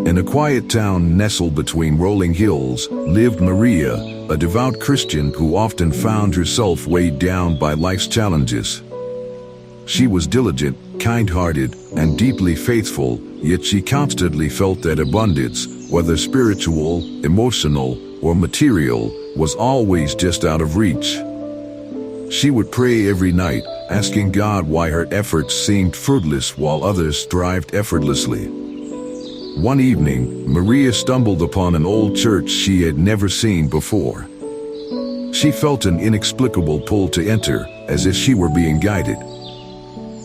In a quiet town nestled between rolling hills lived Maria, a devout Christian who often found herself weighed down by life's challenges. She was diligent, kind-hearted, and deeply faithful, yet she constantly felt that abundance, whether spiritual, emotional, or material, was always just out of reach. She would pray every night, asking God why her efforts seemed fruitless while others thrived effortlessly. One evening, Maria stumbled upon an old church she had never seen before. She felt an inexplicable pull to enter, as if she were being guided.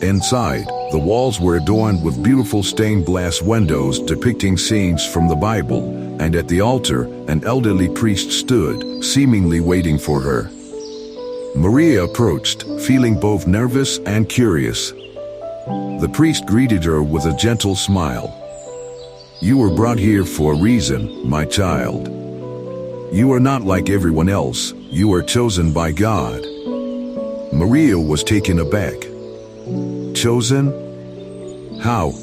Inside, the walls were adorned with beautiful stained glass windows depicting scenes from the Bible, and at the altar, an elderly priest stood, seemingly waiting for her. Maria approached, feeling both nervous and curious. The priest greeted her with a gentle smile. "You were brought here for a reason, my child. You are not like everyone else, you are chosen by God." Maria was taken aback. "Chosen? How?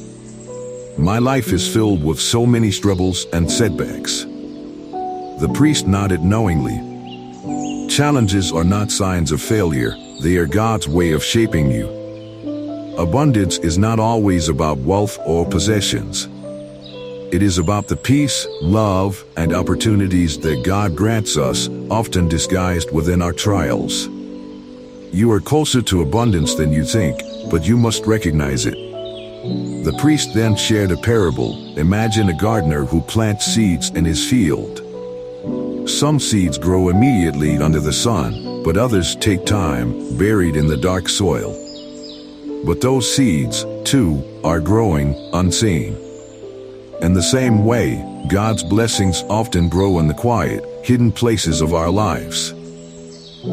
My life is filled with so many struggles and setbacks." The priest nodded knowingly. Challenges are not signs of failure, they are God's way of shaping you. Abundance is not always about wealth or possessions. It is about the peace, love, and opportunities that God grants us, often disguised within our trials. You are closer to abundance than you think, but you must recognize it. The priest then shared a parable. Imagine a gardener who plants seeds in his field. Some seeds grow immediately under the sun, but others take time, buried in the dark soil. But those seeds, too, are growing unseen. In the same way, God's blessings often grow in the quiet, hidden places of our lives.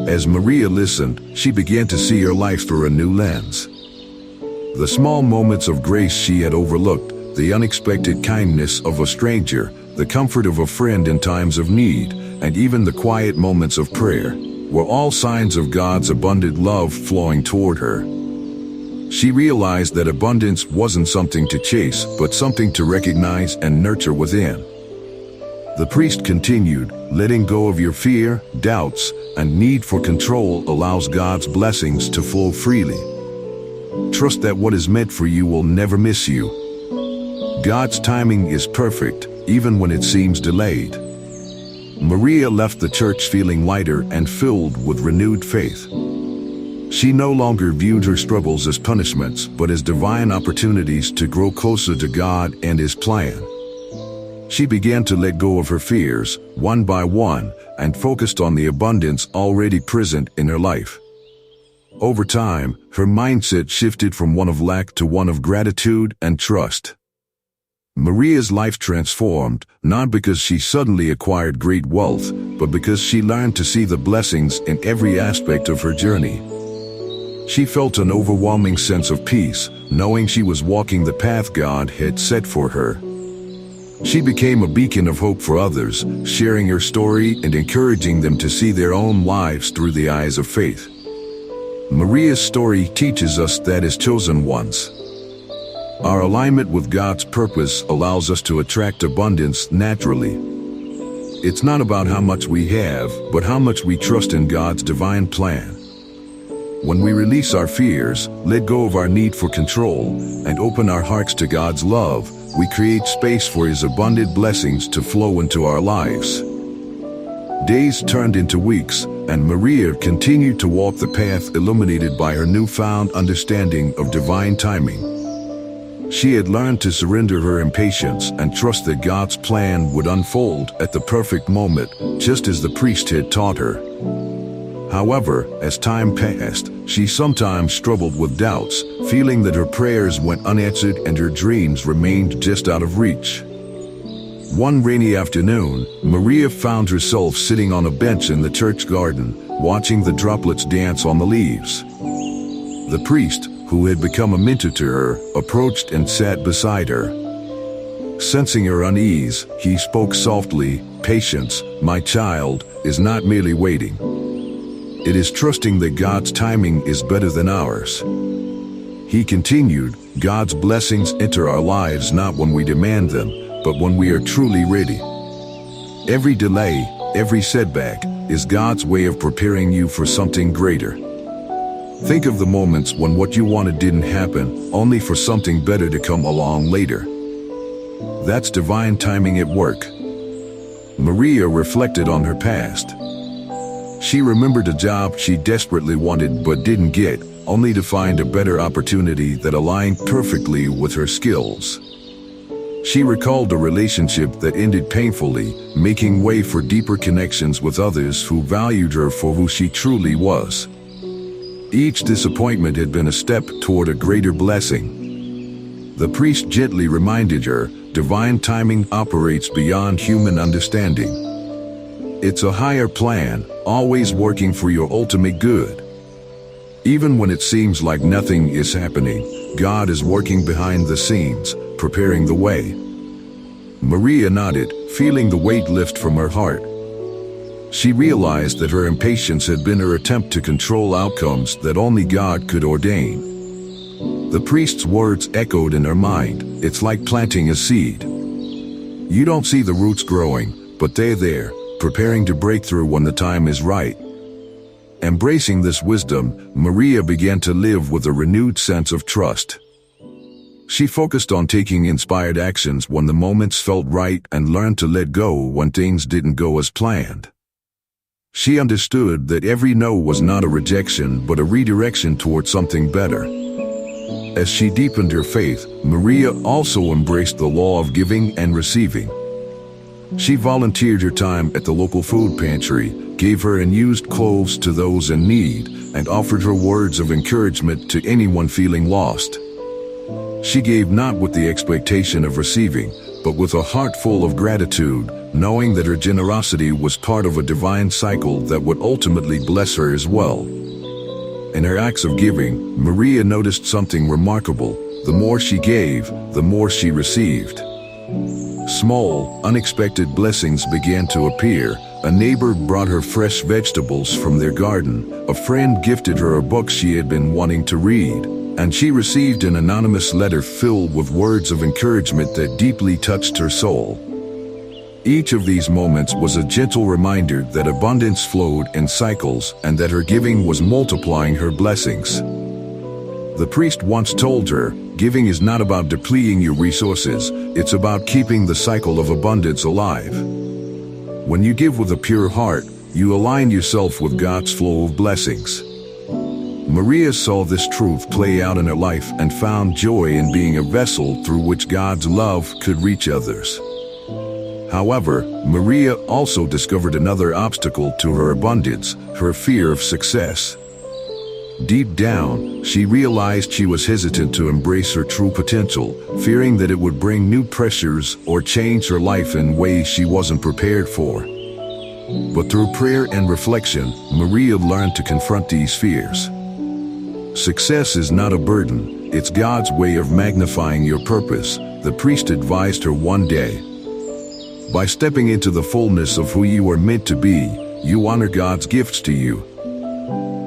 As Maria listened, she began to see her life through a new lens. The small moments of grace she had overlooked, the unexpected kindness of a stranger, the comfort of a friend in times of need, and even the quiet moments of prayer, were all signs of God's abundant love flowing toward her. She realized that abundance wasn't something to chase, but something to recognize and nurture within. The priest continued, "Letting go of your fear, doubts, and need for control allows God's blessings to flow freely. Trust that what is meant for you will never miss you. God's timing is perfect, even when it seems delayed." Maria left the church feeling lighter and filled with renewed faith. She no longer viewed her struggles as punishments, but as divine opportunities to grow closer to God and His plan. She began to let go of her fears, one by one, and focused on the abundance already present in her life. Over time, her mindset shifted from one of lack to one of gratitude and trust. Maria's life transformed, not because she suddenly acquired great wealth, but because she learned to see the blessings in every aspect of her journey. She felt an overwhelming sense of peace, knowing she was walking the path God had set for her. She became a beacon of hope for others, sharing her story and encouraging them to see their own lives through the eyes of faith. Maria's story teaches us that as chosen ones, our alignment with God's purpose allows us to attract abundance naturally. It's not about how much we have, but how much we trust in God's divine plan. When we release our fears, let go of our need for control, and open our hearts to God's love, we create space for His abundant blessings to flow into our lives. Days turned into weeks, and Maria continued to walk the path illuminated by her newfound understanding of divine timing. She had learned to surrender her impatience and trust that God's plan would unfold at the perfect moment, just as the priest had taught her. However, as time passed, she sometimes struggled with doubts, feeling that her prayers went unanswered and her dreams remained just out of reach. One rainy afternoon, Maria found herself sitting on a bench in the church garden, watching the droplets dance on the leaves. The priest, who had become a mentor to her, approached and sat beside her. Sensing her unease, he spoke softly, "Patience, my child, is not merely waiting. It is trusting that God's timing is better than ours." He continued, "God's blessings enter our lives not when we demand them, but when we are truly ready. Every delay, every setback, is God's way of preparing you for something greater. Think of the moments when what you wanted didn't happen, only for something better to come along later. That's divine timing at work. Maria reflected on her past. She remembered a job she desperately wanted but didn't get, only to find a better opportunity that aligned perfectly with her skills. She recalled a relationship that ended painfully, making way for deeper connections with others who valued her for who she truly was. Each disappointment had been a step toward a greater blessing. The priest gently reminded her, divine timing operates beyond human understanding. It's a higher plan, always working for your ultimate good. Even when it seems like nothing is happening, God is working behind the scenes, preparing the way. Maria nodded, feeling the weight lift from her heart. She realized that her impatience had been her attempt to control outcomes that only God could ordain. The priest's words echoed in her mind. It's like planting a seed. You don't see the roots growing, but they're there, preparing to break through when the time is right. Embracing this wisdom, Maria began to live with a renewed sense of trust. She focused on taking inspired actions when the moments felt right and learned to let go when things didn't go as planned. She understood that every no was not a rejection but a redirection toward something better. As she deepened her faith, Maria also embraced the law of giving and receiving. She volunteered her time at the local food pantry, gave her unused clothes to those in need, and offered her words of encouragement to anyone feeling lost. She gave not with the expectation of receiving, but with a heart full of gratitude, knowing that her generosity was part of a divine cycle that would ultimately bless her as well. In her acts of giving, Maria noticed something remarkable. The more she gave, the more she received. Small, unexpected blessings began to appear. A neighbor brought her fresh vegetables from their garden, a friend gifted her a book she had been wanting to read, and she received an anonymous letter filled with words of encouragement that deeply touched her soul. Each of these moments was a gentle reminder that abundance flowed in cycles and that her giving was multiplying her blessings. The priest once told her, giving is not about depleting your resources, it's about keeping the cycle of abundance alive. When you give with a pure heart, you align yourself with God's flow of blessings. Maria saw this truth play out in her life and found joy in being a vessel through which God's love could reach others. However, Maria also discovered another obstacle to her abundance, her fear of success. Deep down, she realized she was hesitant to embrace her true potential, fearing that it would bring new pressures or change her life in ways she wasn't prepared for. But through prayer and reflection, Maria learned to confront these fears. Success is not a burden, it's God's way of magnifying your purpose, the priest advised her one day. By stepping into the fullness of who you are meant to be, you honor God's gifts to you.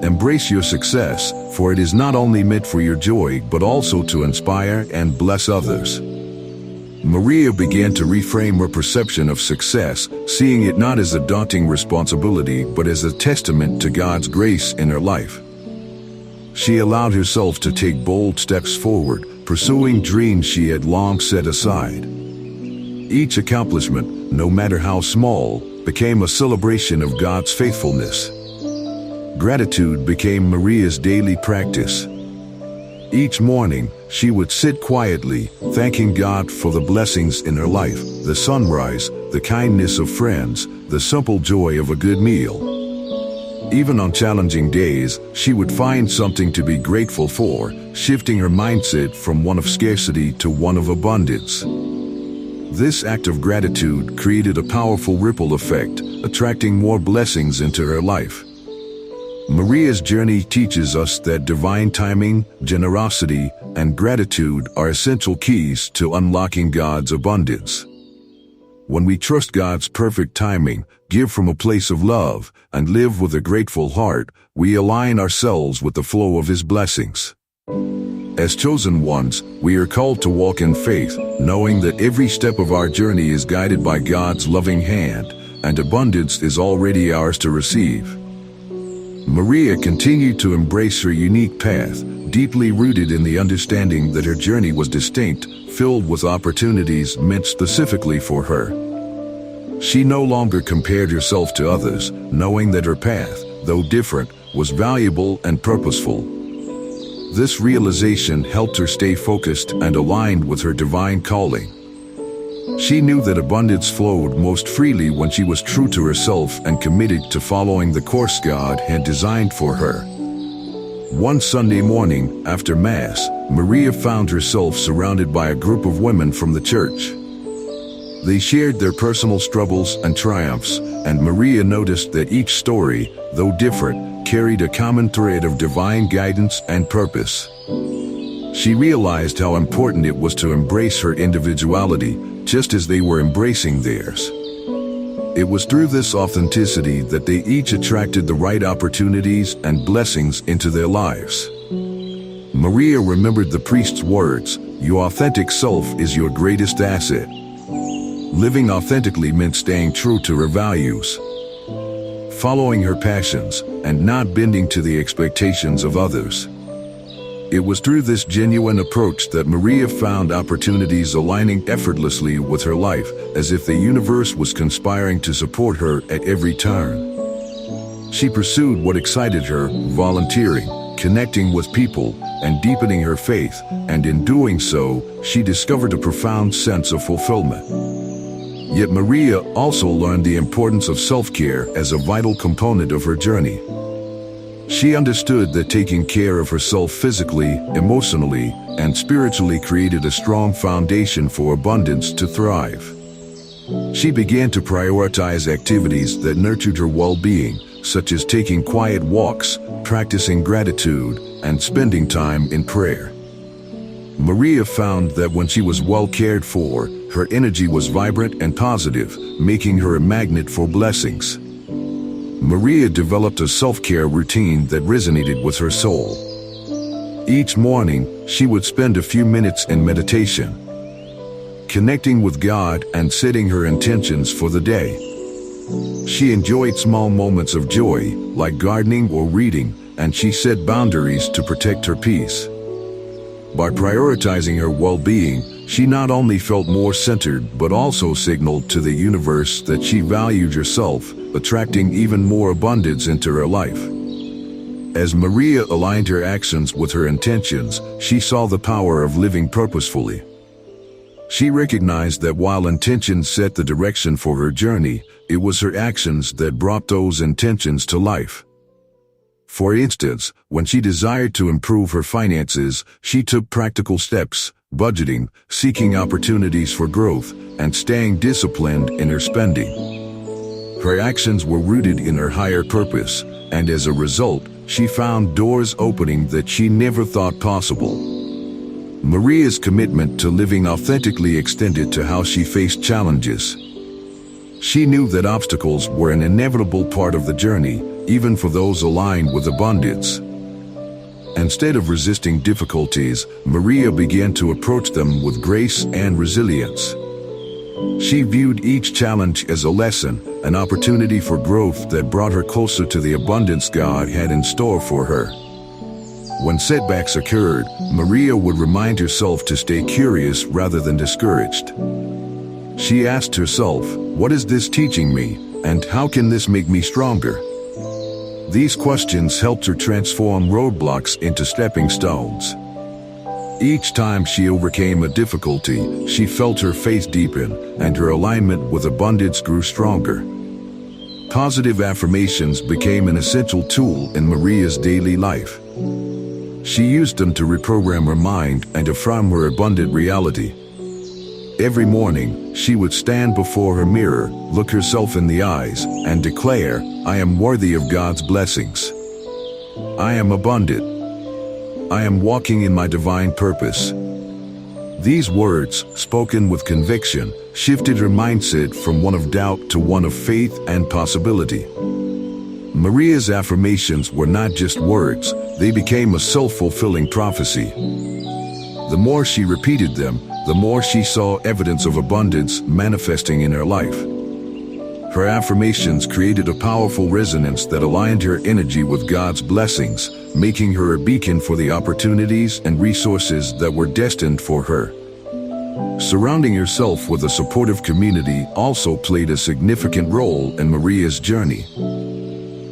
Embrace your success, for it is not only meant for your joy but also to inspire and bless others. Maria began to reframe her perception of success, seeing it not as a daunting responsibility but as a testament to God's grace in her life. She allowed herself to take bold steps forward, pursuing dreams she had long set aside. Each accomplishment, no matter how small, became a celebration of God's faithfulness. Gratitude became Maria's daily practice. Each morning, she would sit quietly, thanking God for the blessings in her life, the sunrise, the kindness of friends, the simple joy of a good meal. Even on challenging days, she would find something to be grateful for, shifting her mindset from one of scarcity to one of abundance. This act of gratitude created a powerful ripple effect, attracting more blessings into her life. Maria's journey teaches us that divine timing, generosity, and gratitude are essential keys to unlocking God's abundance. When we trust God's perfect timing, give from a place of love, and live with a grateful heart, we align ourselves with the flow of His blessings. As chosen ones, we are called to walk in faith, knowing that every step of our journey is guided by God's loving hand, and abundance is already ours to receive. Maria continued to embrace her unique path, deeply rooted in the understanding that her journey was distinct, filled with opportunities meant specifically for her. She no longer compared herself to others, knowing that her path, though different, was valuable and purposeful. This realization helped her stay focused and aligned with her divine calling. She knew that abundance flowed most freely when she was true to herself and committed to following the course God had designed for her. One Sunday morning, after Mass, Maria found herself surrounded by a group of women from the church. They shared their personal struggles and triumphs, and Maria noticed that each story, though different, carried a common thread of divine guidance and purpose. She realized how important it was to embrace her individuality, just as they were embracing theirs. It was through this authenticity that they each attracted the right opportunities and blessings into their lives. Maria remembered the priest's words, "Your authentic self is your greatest asset." Living authentically meant staying true to her values, following her passions, and not bending to the expectations of others. It was through this genuine approach that Maria found opportunities aligning effortlessly with her life, as if the universe was conspiring to support her at every turn. She pursued what excited her, volunteering, connecting with people, and deepening her faith, and in doing so, she discovered a profound sense of fulfillment. Yet Maria also learned the importance of self-care as a vital component of her journey. She understood that taking care of herself physically, emotionally, and spiritually created a strong foundation for abundance to thrive. She began to prioritize activities that nurtured her well-being, such as taking quiet walks, practicing gratitude, and spending time in prayer. Maria found that when she was well cared for, her energy was vibrant and positive, making her a magnet for blessings. Maria developed a self-care routine that resonated with her soul. Each morning, she would spend a few minutes in meditation, connecting with God and setting her intentions for the day. She enjoyed small moments of joy, like gardening or reading, and she set boundaries to protect her peace. By prioritizing her well-being, she not only felt more centered but also signaled to the universe that she valued herself, attracting even more abundance into her life. As Maria aligned her actions with her intentions, she saw the power of living purposefully. She recognized that while intentions set the direction for her journey, it was her actions that brought those intentions to life. For instance, when she desired to improve her finances, she took practical steps, budgeting, seeking opportunities for growth, and staying disciplined in her spending. Her actions were rooted in her higher purpose, and as a result, she found doors opening that she never thought possible. Maria's commitment to living authentically extended to how she faced challenges. She knew that obstacles were an inevitable part of the journey, even for those aligned with abundance. Instead of resisting difficulties, Maria began to approach them with grace and resilience. She viewed each challenge as a lesson, an opportunity for growth that brought her closer to the abundance God had in store for her. When setbacks occurred, Maria would remind herself to stay curious rather than discouraged. She asked herself, "What is this teaching me, and how can this make me stronger?" These questions helped her transform roadblocks into stepping stones. Each time she overcame a difficulty, she felt her faith deepen, and her alignment with abundance grew stronger. Positive affirmations became an essential tool in Maria's daily life. She used them to reprogram her mind and affirm her abundant reality. Every morning, she would stand before her mirror, look herself in the eyes, and declare, "I am worthy of God's blessings. I am abundant. I am walking in my divine purpose." These words, spoken with conviction, shifted her mindset from one of doubt to one of faith and possibility. Maria's affirmations were not just words, they became a self-fulfilling prophecy. The more she repeated them, the more she saw evidence of abundance manifesting in her life. Her affirmations created a powerful resonance that aligned her energy with God's blessings, making her a beacon for the opportunities and resources that were destined for her. Surrounding herself with a supportive community also played a significant role in Maria's journey.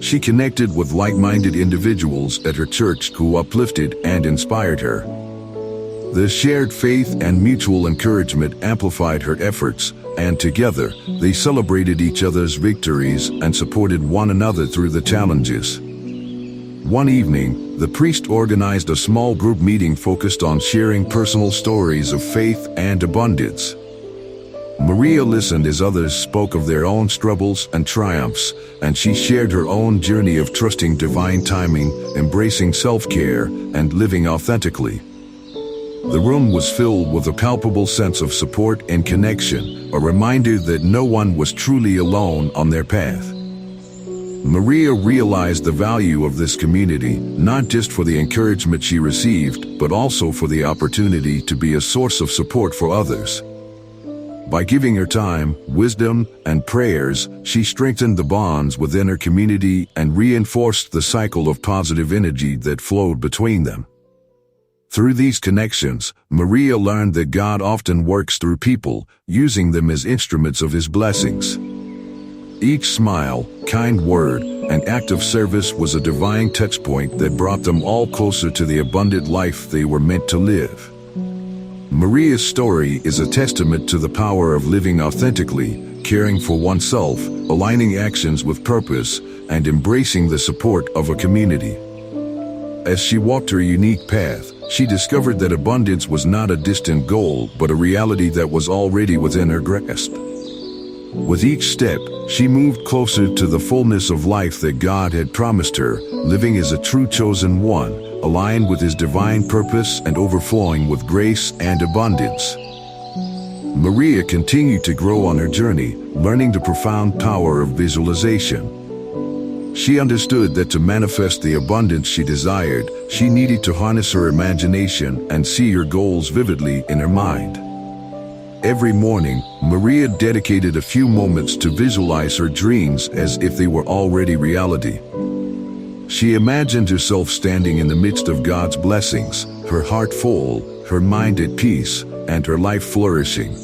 She connected with like-minded individuals at her church who uplifted and inspired her. The shared faith and mutual encouragement amplified her efforts, and together, they celebrated each other's victories and supported one another through the challenges. One evening, the priest organized a small group meeting focused on sharing personal stories of faith and abundance. Maria listened as others spoke of their own struggles and triumphs, and she shared her own journey of trusting divine timing, embracing self-care, and living authentically. The room was filled with a palpable sense of support and connection, a reminder that no one was truly alone on their path. Maria realized the value of this community, not just for the encouragement she received, but also for the opportunity to be a source of support for others. By giving her time, wisdom, and prayers, she strengthened the bonds within her community and reinforced the cycle of positive energy that flowed between them. Through these connections, Maria learned that God often works through people, using them as instruments of His blessings. Each smile, kind word, and act of service was a divine touchpoint that brought them all closer to the abundant life they were meant to live. Maria's story is a testament to the power of living authentically, caring for oneself, aligning actions with purpose, and embracing the support of a community. As she walked her unique path, she discovered that abundance was not a distant goal, but a reality that was already within her grasp. With each step, she moved closer to the fullness of life that God had promised her, living as a true chosen one, aligned with His divine purpose and overflowing with grace and abundance. Maria continued to grow on her journey, learning the profound power of visualization. She understood that to manifest the abundance she desired, she needed to harness her imagination and see her goals vividly in her mind. Every morning, Maria dedicated a few moments to visualize her dreams as if they were already reality. She imagined herself standing in the midst of God's blessings, her heart full, her mind at peace, and her life flourishing.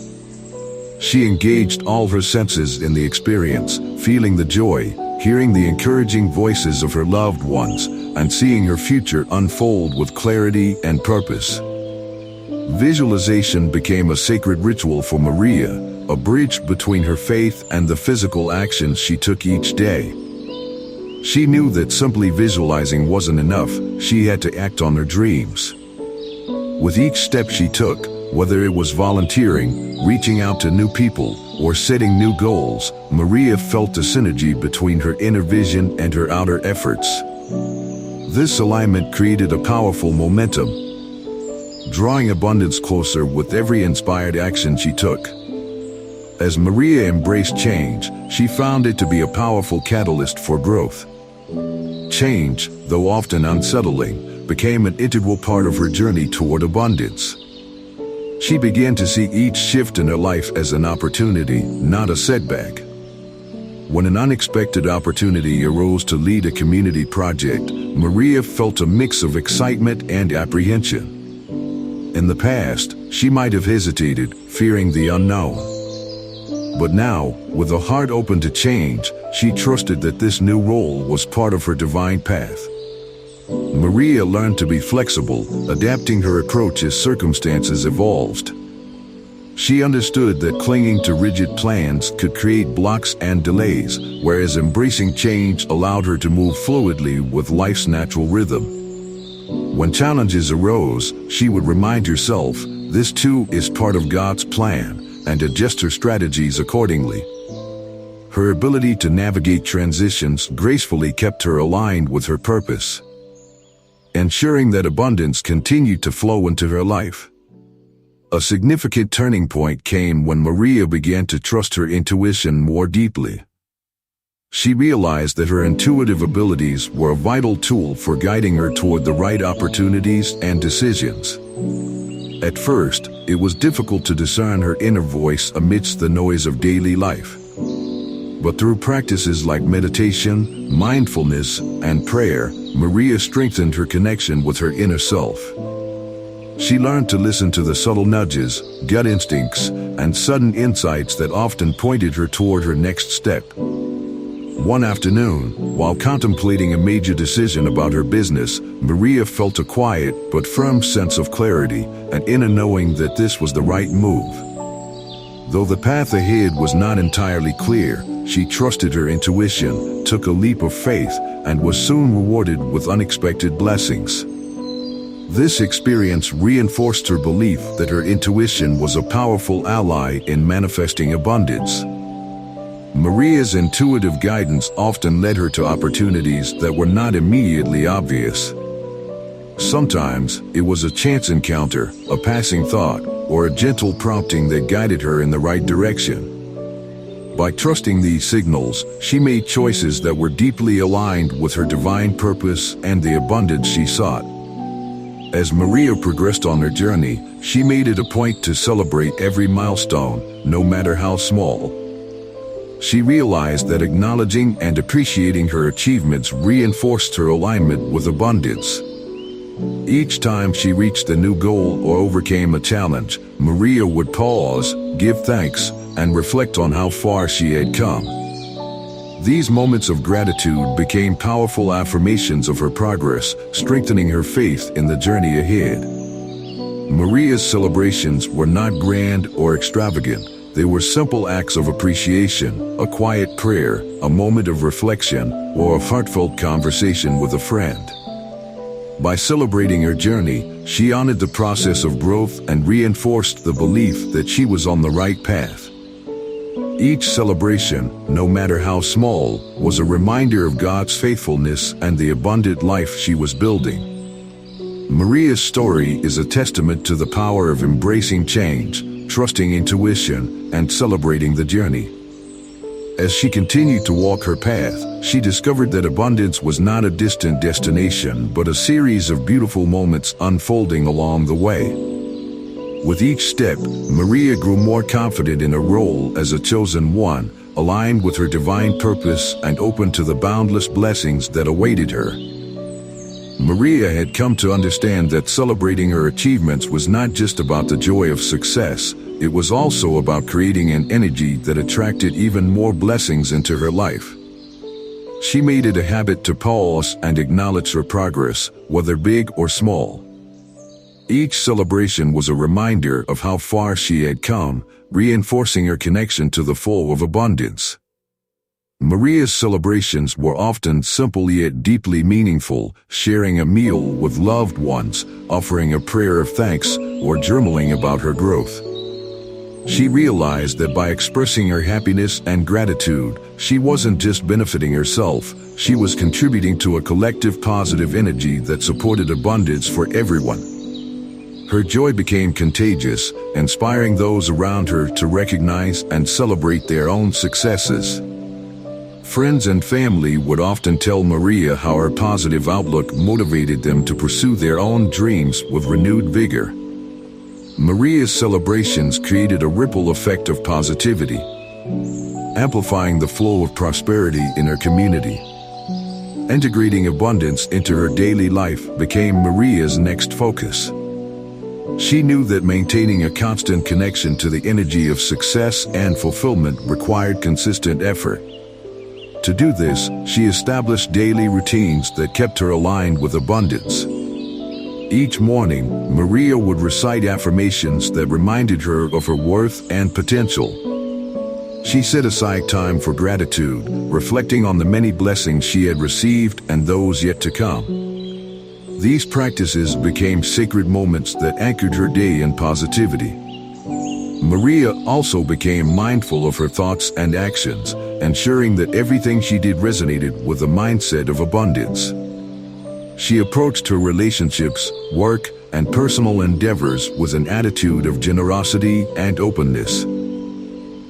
She engaged all her senses in the experience, feeling the joy, hearing the encouraging voices of her loved ones, and seeing her future unfold with clarity and purpose. Visualization became a sacred ritual for Maria, a bridge between her faith and the physical actions she took each day. She knew that simply visualizing wasn't enough, she had to act on her dreams. With each step she took, whether it was volunteering, reaching out to new people, or setting new goals, Maria felt the synergy between her inner vision and her outer efforts. This alignment created a powerful momentum, drawing abundance closer with every inspired action she took. As Maria embraced change, she found it to be a powerful catalyst for growth. Change, though often unsettling, became an integral part of her journey toward abundance. She began to see each shift in her life as an opportunity, not a setback. When an unexpected opportunity arose to lead a community project, Maria felt a mix of excitement and apprehension. In the past, she might have hesitated, fearing the unknown. But now, with a heart open to change, she trusted that this new role was part of her divine path. Maria learned to be flexible, adapting her approach as circumstances evolved. She understood that clinging to rigid plans could create blocks and delays, whereas embracing change allowed her to move fluidly with life's natural rhythm. When challenges arose, she would remind herself, this too is part of God's plan, and adjust her strategies accordingly. Her ability to navigate transitions gracefully kept her aligned with her purpose, ensuring that abundance continued to flow into her life. A significant turning point came when Maria began to trust her intuition more deeply. She realized that her intuitive abilities were a vital tool for guiding her toward the right opportunities and decisions. At first, it was difficult to discern her inner voice amidst the noise of daily life. But through practices like meditation, mindfulness, and prayer, Maria strengthened her connection with her inner self. She learned to listen to the subtle nudges, gut instincts, and sudden insights that often pointed her toward her next step. One afternoon, while contemplating a major decision about her business, Maria felt a quiet but firm sense of clarity, an inner knowing that this was the right move. Though the path ahead was not entirely clear, she trusted her intuition, took a leap of faith, and was soon rewarded with unexpected blessings. This experience reinforced her belief that her intuition was a powerful ally in manifesting abundance. Maria's intuitive guidance often led her to opportunities that were not immediately obvious. Sometimes, it was a chance encounter, a passing thought, or a gentle prompting that guided her in the right direction. By trusting these signals, she made choices that were deeply aligned with her divine purpose and the abundance she sought. As Maria progressed on her journey, she made it a point to celebrate every milestone, no matter how small. She realized that acknowledging and appreciating her achievements reinforced her alignment with abundance. Each time she reached a new goal or overcame a challenge, Maria would pause, give thanks, and reflect on how far she had come. These moments of gratitude became powerful affirmations of her progress, strengthening her faith in the journey ahead. Maria's celebrations were not grand or extravagant. They were simple acts of appreciation, a quiet prayer, a moment of reflection, or a heartfelt conversation with a friend. By celebrating her journey, she honored the process of growth and reinforced the belief that she was on the right path. Each celebration, no matter how small, was a reminder of God's faithfulness and the abundant life she was building. Maria's story is a testament to the power of embracing change, trusting intuition, and celebrating the journey. As she continued to walk her path, she discovered that abundance was not a distant destination, but a series of beautiful moments unfolding along the way. With each step, Maria grew more confident in her role as a chosen one, aligned with her divine purpose and open to the boundless blessings that awaited her. Maria had come to understand that celebrating her achievements was not just about the joy of success, it was also about creating an energy that attracted even more blessings into her life. She made it a habit to pause and acknowledge her progress, whether big or small. Each celebration was a reminder of how far she had come, reinforcing her connection to the flow of abundance. Maria's celebrations were often simple yet deeply meaningful, sharing a meal with loved ones, offering a prayer of thanks, or journaling about her growth. She realized that by expressing her happiness and gratitude, she wasn't just benefiting herself, she was contributing to a collective positive energy that supported abundance for everyone. Her joy became contagious, inspiring those around her to recognize and celebrate their own successes. Friends and family would often tell Maria how her positive outlook motivated them to pursue their own dreams with renewed vigor. Maria's celebrations created a ripple effect of positivity, amplifying the flow of prosperity in her community. Integrating abundance into her daily life became Maria's next focus. She knew that maintaining a constant connection to the energy of success and fulfillment required consistent effort. To do this, she established daily routines that kept her aligned with abundance. Each morning, Maria would recite affirmations that reminded her of her worth and potential. She set aside time for gratitude, reflecting on the many blessings she had received and those yet to come. These practices became sacred moments that anchored her day in positivity. Maria also became mindful of her thoughts and actions, ensuring that everything she did resonated with a mindset of abundance. She approached her relationships, work, and personal endeavors with an attitude of generosity and openness.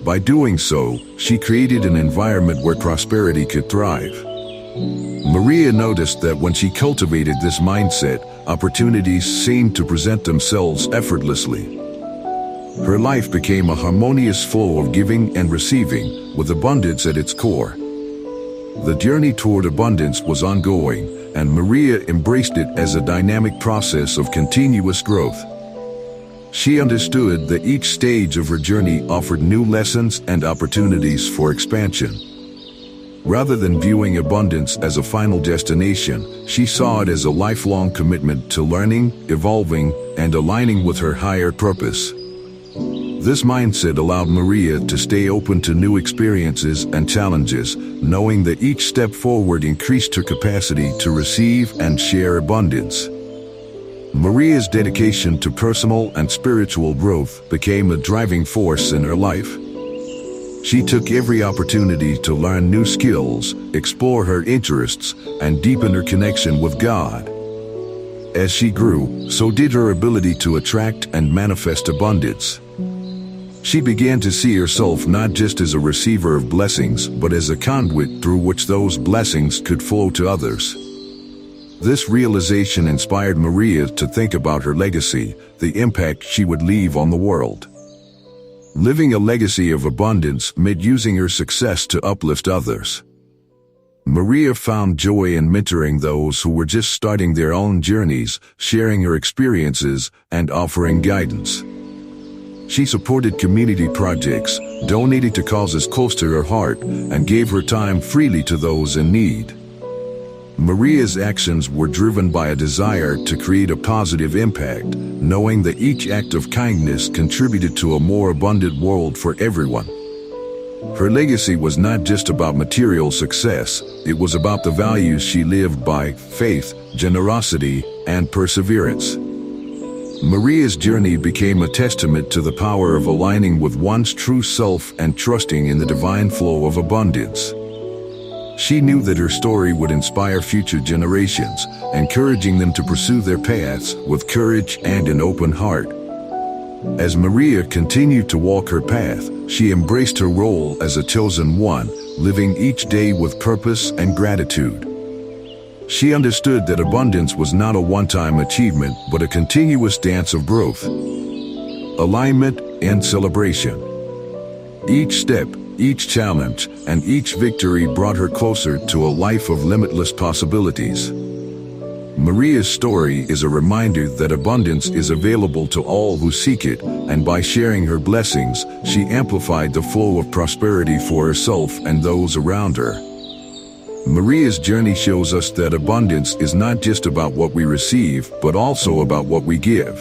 By doing so, she created an environment where prosperity could thrive. Maria noticed that when she cultivated this mindset, opportunities seemed to present themselves effortlessly. Her life became a harmonious flow of giving and receiving, with abundance at its core. The journey toward abundance was ongoing, and Maria embraced it as a dynamic process of continuous growth. She understood that each stage of her journey offered new lessons and opportunities for expansion. Rather than viewing abundance as a final destination, she saw it as a lifelong commitment to learning, evolving, and aligning with her higher purpose. This mindset allowed Maria to stay open to new experiences and challenges, knowing that each step forward increased her capacity to receive and share abundance. Maria's dedication to personal and spiritual growth became a driving force in her life. She took every opportunity to learn new skills, explore her interests, and deepen her connection with God. As she grew, so did her ability to attract and manifest abundance. She began to see herself not just as a receiver of blessings, but as a conduit through which those blessings could flow to others. This realization inspired Maria to think about her legacy, the impact she would leave on the world. Living a legacy of abundance meant using her success to uplift others. Maria found joy in mentoring those who were just starting their own journeys, sharing her experiences, and offering guidance. She supported community projects, donated to causes close to her heart, and gave her time freely to those in need. Maria's actions were driven by a desire to create a positive impact, knowing that each act of kindness contributed to a more abundant world for everyone. Her legacy was not just about material success, it was about the values she lived by: faith, generosity, and perseverance. Maria's journey became a testament to the power of aligning with one's true self and trusting in the divine flow of abundance. She knew that her story would inspire future generations, encouraging them to pursue their paths with courage and an open heart. As Maria continued to walk her path, she embraced her role as a chosen one, living each day with purpose and gratitude. She understood that abundance was not a one-time achievement, but a continuous dance of growth, alignment, and celebration. Each step, each challenge, and each victory brought her closer to a life of limitless possibilities. Maria's story is a reminder that abundance is available to all who seek it, and by sharing her blessings, she amplified the flow of prosperity for herself and those around her. Maria's journey shows us that abundance is not just about what we receive, but also about what we give.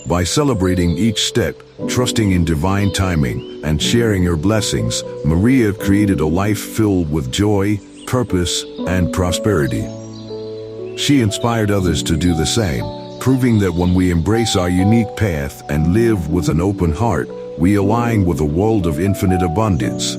By celebrating each step, trusting in divine timing, and sharing her blessings, Maria created a life filled with joy, purpose, and prosperity. She inspired others to do the same, proving that when we embrace our unique path and live with an open heart, we align with a world of infinite abundance.